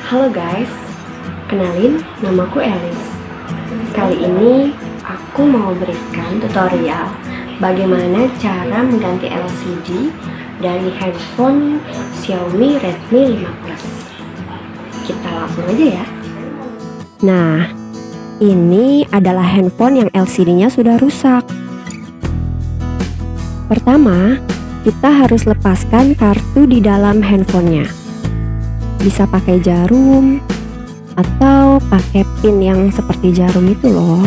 Halo guys, kenalin namaku Elis. Kali ini aku mau berikan tutorial bagaimana cara mengganti LCD dari handphone Xiaomi Redmi 5 Plus. Kita langsung aja ya. Nah, ini adalah handphone yang LCD-nya sudah rusak. Pertama, kita harus lepaskan kartu di dalam handphonenya. Bisa pakai jarum atau pakai pin yang seperti jarum itu loh.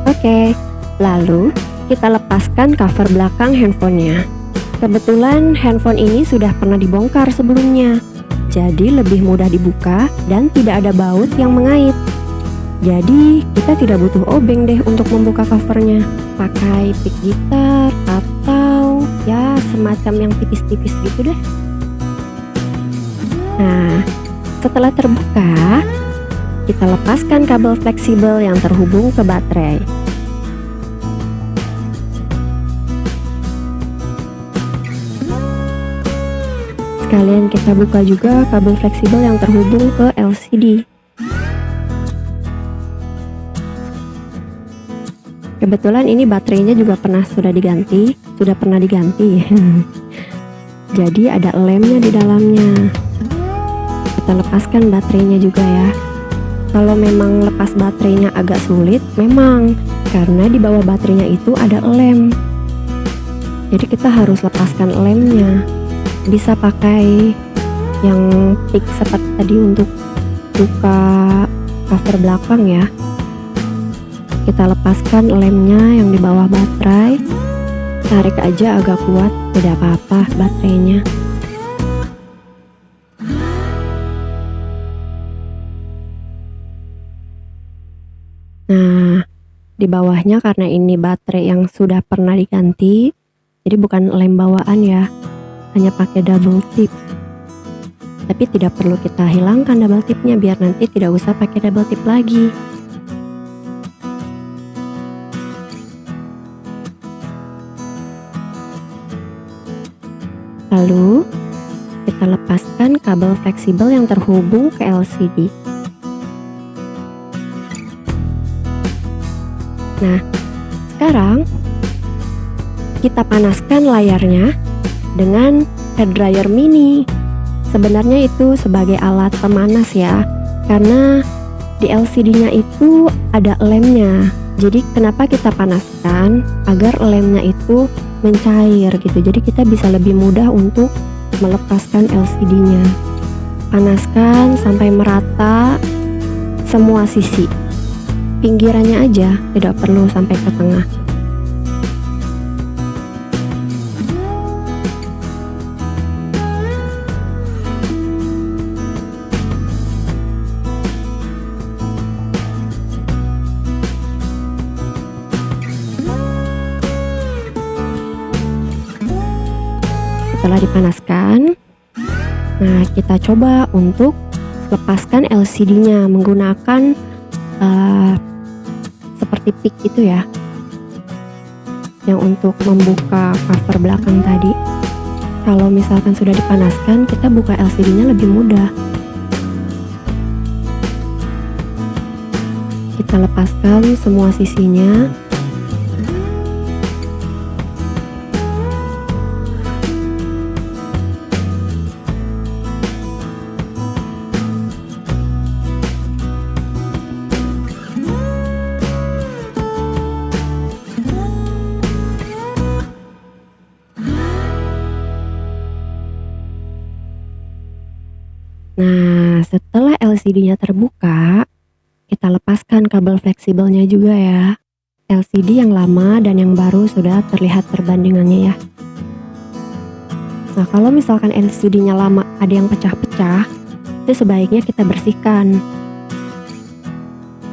Oke, lalu kita lepaskan cover belakang handphonenya. Kebetulan handphone ini sudah pernah dibongkar sebelumnya, jadi lebih mudah dibuka dan tidak ada baut yang mengait. Jadi kita tidak butuh obeng deh untuk membuka covernya. Pakai pick gitar atau ya semacam yang tipis-tipis gitu deh. Nah, setelah terbuka, kita lepaskan kabel fleksibel yang terhubung ke baterai. Sekalian kita buka juga kabel fleksibel yang terhubung ke LCD. Kebetulan ini baterainya juga sudah pernah diganti. Jadi ada lemnya di dalamnya. Kita lepaskan baterainya juga ya. Kalau memang lepas baterainya agak sulit, memang karena di bawah baterainya itu ada lem. Jadi kita harus lepaskan lemnya. Bisa pakai yang pick seperti tadi untuk buka cover belakang ya. Kita lepaskan lemnya yang di bawah baterai. Tarik aja agak kuat, tidak apa-apa baterainya. Nah, di bawahnya karena ini baterai yang sudah pernah diganti, jadi bukan lem bawaan ya, hanya pakai double tip. Tapi tidak perlu kita hilangkan double tipnya biar nanti tidak usah pakai double tip lagi. Lalu, kita lepaskan kabel fleksibel yang terhubung ke LCD. Nah, sekarang kita panaskan layarnya dengan hair dryer mini. Sebenarnya itu sebagai alat pemanas ya, karena di LCD-nya itu ada lemnya. Jadi kenapa kita panaskan? Agar lemnya itu mencair gitu. Jadi kita bisa lebih mudah untuk melepaskan LCD-nya. Panaskan sampai merata semua sisi. Pinggirannya aja, tidak perlu sampai ke tengah. Setelah dipanaskan, nah kita coba untuk lepaskan LCD-nya menggunakan seperti pick itu ya, yang untuk membuka cover belakang tadi. Kalau misalkan sudah dipanaskan, kita buka LCD-nya lebih mudah. Kita lepaskan semua sisinya. Nah, setelah LCD-nya terbuka, kita lepaskan kabel fleksibelnya juga ya. LCD yang lama dan yang baru sudah terlihat perbandingannya ya. Nah, kalau misalkan LCD-nya lama ada yang pecah-pecah, itu sebaiknya kita bersihkan.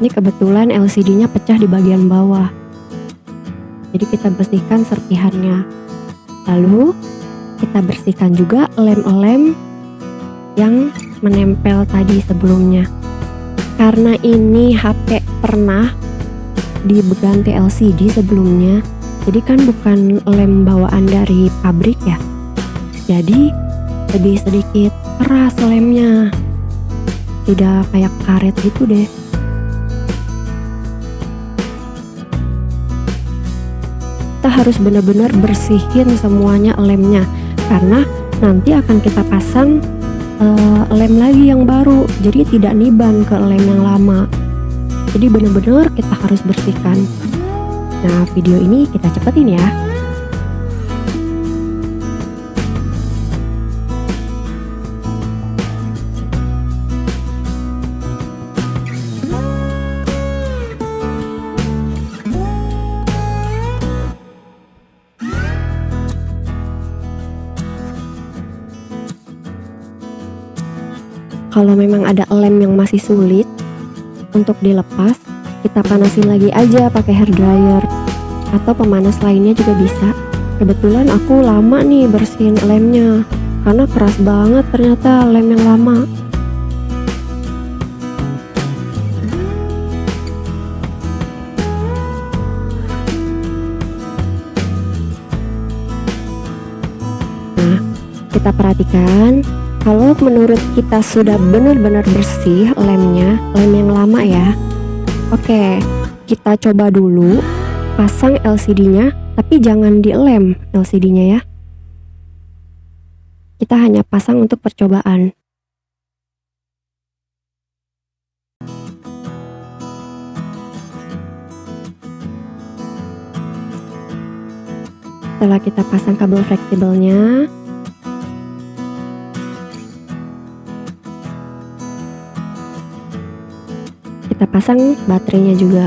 Ini kebetulan LCD-nya pecah di bagian bawah. Jadi kita bersihkan serpihannya. Lalu, kita bersihkan juga lem-lem yang menempel tadi sebelumnya. Karena ini HP pernah diganti LCD sebelumnya, jadi kan bukan lem bawaan dari pabrik ya, jadi lebih sedikit keras lemnya. tidak kayak karet gitu deh. Kita harus benar-benar bersihin semuanya lemnya, karena nanti akan kita pasang lem lagi yang baru, jadi tidak niban ke lem yang lama. Jadi benar-benar kita harus bersihkan. Nah, video ini kita cepetin ya. Kalau memang ada lem yang masih sulit untuk dilepas, kita panasin lagi aja pakai hair dryer atau pemanas lainnya juga bisa. Kebetulan aku lama nih bersihin lemnya karena keras banget ternyata lem yang lama. Nah, kita perhatikan. Kalau menurut kita sudah benar-benar bersih lemnya, lem yang lama ya. Oke, kita coba dulu pasang LCD-nya, tapi jangan dilem LCD-nya ya. Kita hanya pasang untuk percobaan. Setelah kita pasang kabel fleksibelnya, kita pasang baterainya juga.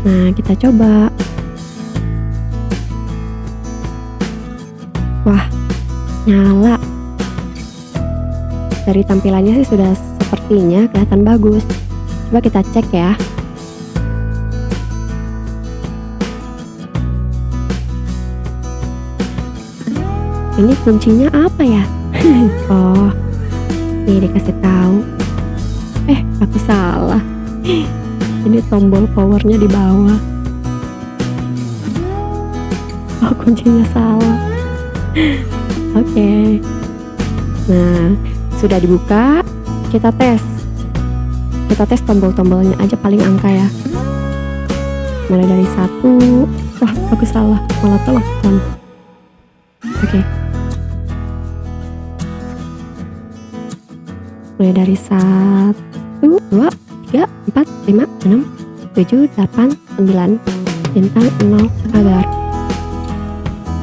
Nah, kita coba. Wah, nyala. Dari tampilannya sih sudah sepertinya kelihatan bagus. Coba kita cek ya. Ini kuncinya apa ya? Oh, ini dikasih tahu. Aku salah. Ini tombol powernya di bawah. Oh, kuncinya salah. Oke. Nah, sudah dibuka. Kita tes. Kita tes tombol-tombolnya aja paling angka ya. Mulai dari 1. Wah, aku salah. Malah telepon. Oke. Mulai dari 1, 2, 3, 4, 5, 6, 7, 8, 9, bintang 0 pagar.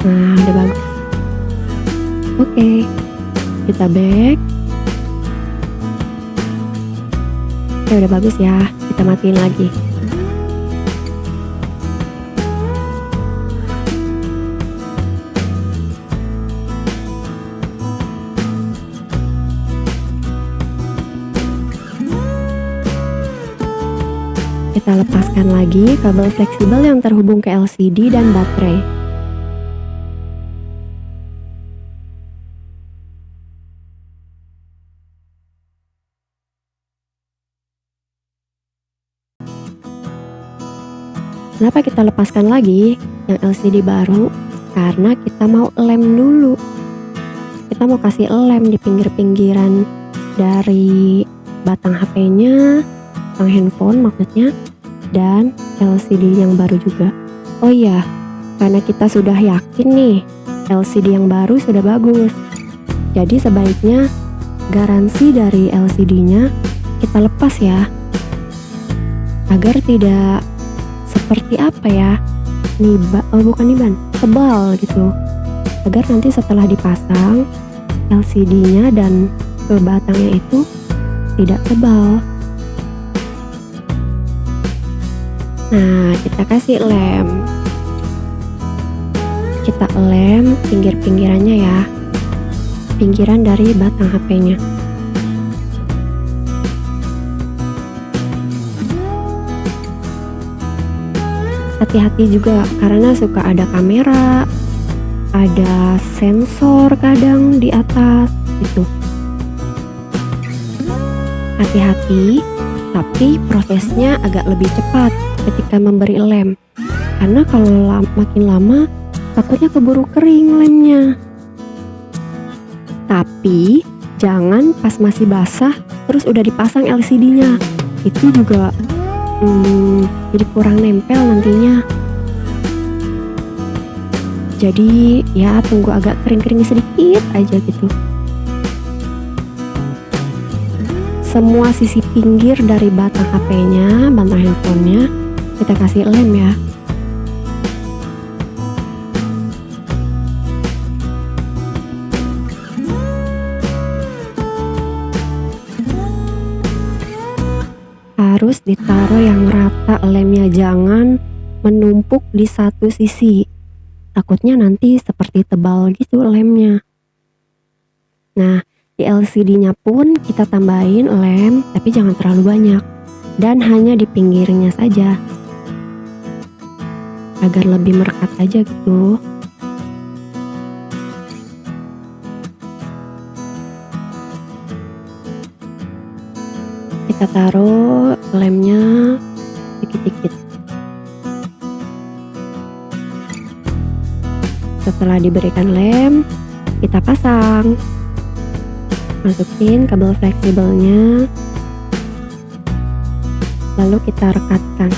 Nah, udah bagus. Oke, kita back. Oke, udah bagus ya. Kita matiin lagi. Kita lepaskan lagi kabel fleksibel yang terhubung ke LCD dan baterai. Kenapa kita lepaskan lagi yang LCD baru? Karena kita mau lem dulu. Kita mau kasih lem di pinggir-pinggiran dari batang HP-nya, batang handphone maksudnya, dan LCD yang baru juga. Oh iya, karena kita sudah yakin nih LCD yang baru sudah bagus, jadi sebaiknya garansi dari LCD-nya kita lepas ya, agar tidak seperti apa ya, bukan tebal gitu, agar nanti setelah dipasang LCD-nya dan ke batangnya itu tidak tebal. Nah, kita kasih lem. Kita lem pinggir-pinggirannya ya. Pinggiran dari batang HP-nya. Hati-hati juga karena suka ada kamera, ada sensor kadang di atas gitu. Hati-hati, tapi prosesnya agak lebih cepat ketika memberi lem, Karena kalau makin lama takutnya keburu kering lemnya. Tapi jangan pas masih basah terus udah dipasang LCD-nya. Itu juga jadi kurang nempel nantinya. Jadi ya tunggu agak kering-kering sedikit aja gitu. Semua sisi pinggir dari batang HP-nya, batang handphonenya kita kasih lem ya. Harus ditaruh yang rata lemnya, jangan menumpuk di satu sisi. Takutnya nanti seperti tebal gitu lemnya. Nah, di LCD-nya pun kita tambahin lem, tapi jangan terlalu banyak. Dan hanya di pinggirnya saja. Agar lebih merekat aja gitu. Kita taruh lemnya dikit-dikit. Setelah diberikan lem, kita pasang. Masukin kabel fleksibelnya, lalu kita rekatkan.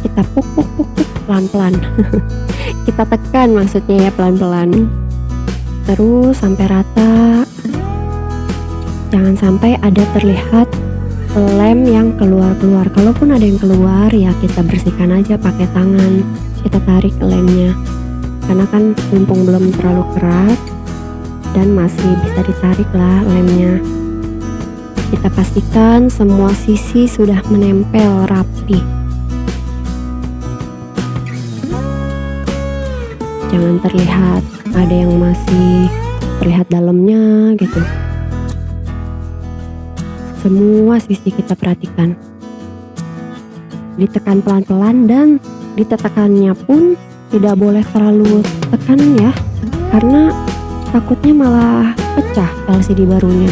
Kita puk pelan-pelan. Kita tekan maksudnya ya, pelan-pelan. Terus sampai rata. Jangan sampai ada terlihat lem yang keluar-keluar. Kalaupun ada yang keluar ya kita bersihkan aja pakai tangan. Kita tarik lemnya. Karena kan mumpung belum terlalu keras dan masih bisa ditarik lah lemnya. Kita pastikan semua sisi sudah menempel rapi. Jangan terlihat ada yang masih terlihat dalamnya gitu. Semua sisi kita perhatikan. Ditekan pelan-pelan dan ditekannya pun tidak boleh terlalu tekan ya, karena takutnya malah pecah LCD barunya.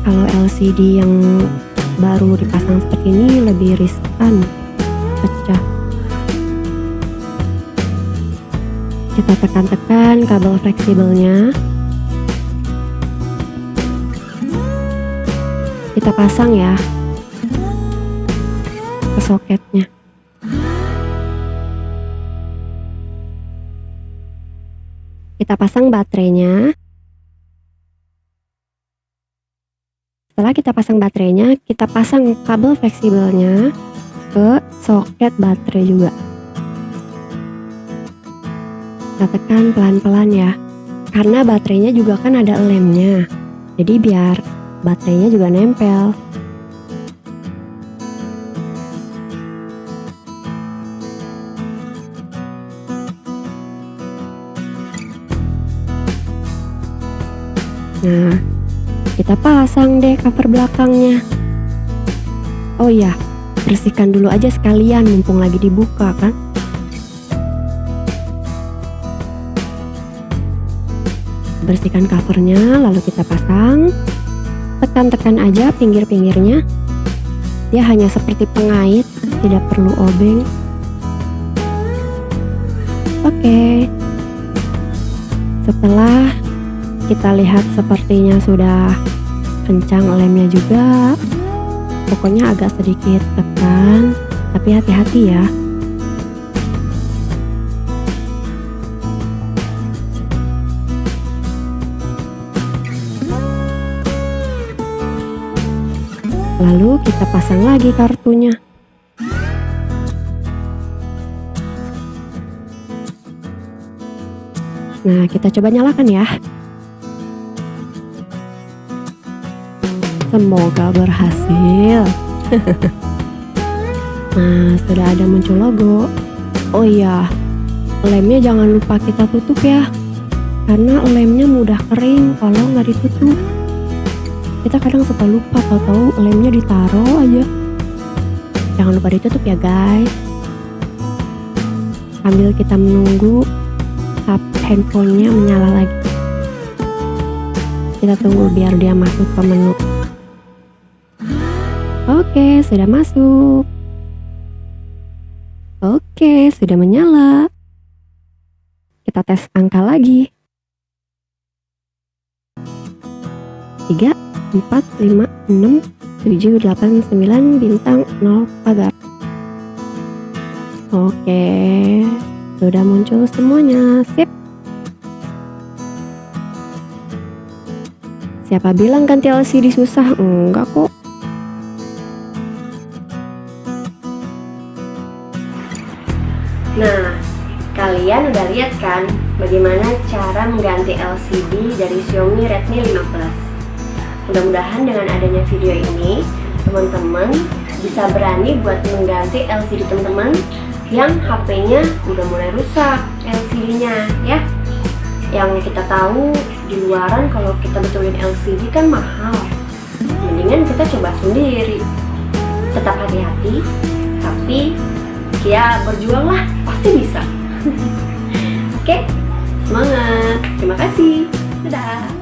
Kalau LCD yang baru dipasang seperti ini lebih riskan pecah. Kita tekan-tekan kabel fleksibelnya. Kita pasang ya ke soketnya. Kita pasang baterainya. Setelah kita pasang baterainya, kita pasang kabel fleksibelnya ke soket baterai juga. Kita tekan pelan-pelan ya, karena baterainya juga kan ada lemnya, jadi biar baterainya juga nempel. Nah, kita pasang deh cover belakangnya. Oh iya, bersihkan dulu aja sekalian mumpung lagi dibuka kan. Bersihkan covernya, lalu kita pasang. Tekan-tekan aja pinggir-pinggirnya. Dia hanya seperti pengait, tidak perlu obeng. Oke. Setelah kita lihat sepertinya sudah kencang lemnya juga, pokoknya agak sedikit tekan, tapi hati-hati ya. Lalu kita pasang lagi kartunya. Nah, kita coba nyalakan ya. Semoga berhasil. Nah, sudah ada muncul logo. Oh iya, lemnya jangan lupa kita tutup ya, karena lemnya mudah kering kalau nggak ditutup. Kita kadang suka lupa, tahu-tahu lemnya ditaruh aja. Jangan lupa ditutup ya guys. Sambil kita menunggu handphonenya menyala lagi. Kita tunggu biar dia masuk ke menu. Oke, sudah masuk. Oke, sudah menyala. Kita tes angka lagi. 3, 4, 5, 6, 7, 8, 9, bintang, 0, pagar. Oke, sudah muncul semuanya. Sip. Siapa bilang ganti LCD susah? Enggak kok. Nah, kalian udah lihat kan bagaimana cara mengganti LCD dari Xiaomi Redmi 5 Plus. Mudah-mudahan dengan adanya video ini, teman-teman bisa berani buat mengganti LCD teman-teman yang HP-nya udah mulai rusak LCD-nya ya. Yang kita tahu di luaran kalau kita betulin LCD kan mahal. Mendingan kita coba sendiri. Tetap hati-hati, tapi ya berjuanglah, pasti bisa. Oke, semangat. Terima kasih. Dadah.